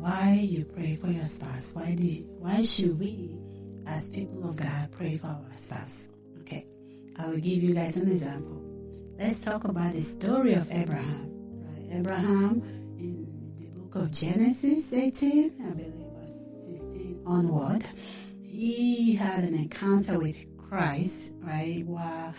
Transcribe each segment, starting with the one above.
why you pray for your spouse. Why should we, as people of God, pray for our spouse? Okay, I will give you guys an example. Let's talk about the story of Abraham. Right, Abraham in the book of Genesis 18, I believe, verse 16 onward. He had an encounter with Christ, right? While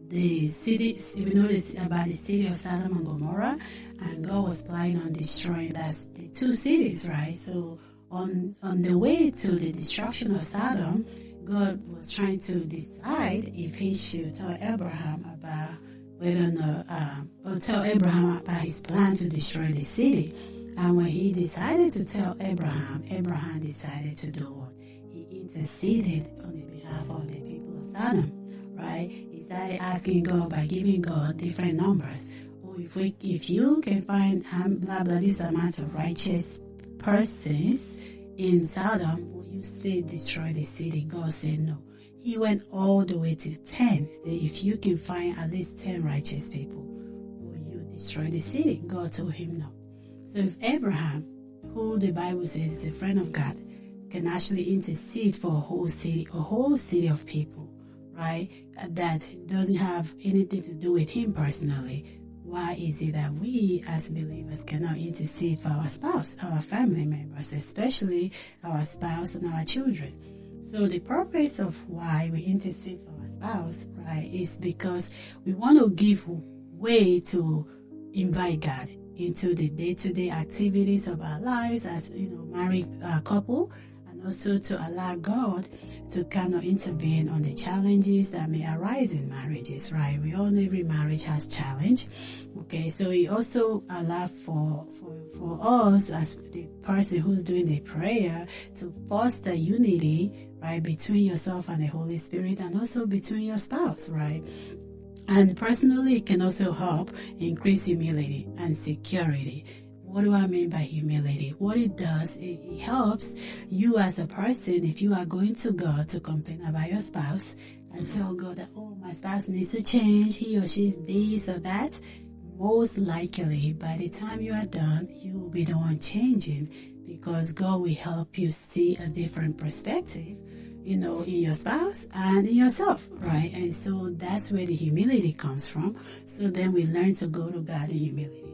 the city, we know this about the city of Sodom and Gomorrah, and God was planning on destroying the two cities, right? So on the way to the destruction of Sodom, God was trying to decide if he should tell Abraham about whether or not, or tell Abraham about his plan to destroy the city. And when he decided to tell Abraham, Abraham decided to do what? He interceded on the behalf of the people of Sodom, right? He started asking God by giving God different numbers. Oh, if you can find blah blah this amount of righteous persons in Sodom, will you still destroy the city? God said no. He went all the way to 10. He said, if you can find at least 10 righteous people, will you destroy the city? God told him no. So if Abraham, who the Bible says is a friend of God, can actually intercede for a whole city of people, right, that doesn't have anything to do with him personally, why is it that we as believers cannot intercede for our spouse, our family members, especially our spouse and our children? So the purpose of why we intercede for our spouse, right, is because we want to give way to invite God into the day-to-day activities of our lives as, married couple, and also to allow God to kind of intervene on the challenges that may arise in marriages, right? We all know every marriage has challenge. Okay, so He also allows for us as the person who's doing the prayer to foster unity, right, between yourself and the Holy Spirit, and also between your spouse, right? And personally, it can also help increase humility and security. What do I mean by humility? What it does, it helps you as a person, if you are going to God to complain about your spouse and tell God that, oh, my spouse needs to change, he or she is this or that, most likely by the time you are done, you will be the one changing, because God will help you see a different perspective, in your spouse and in yourself, right? And so that's where the humility comes from. So then we learn to go to God in humility.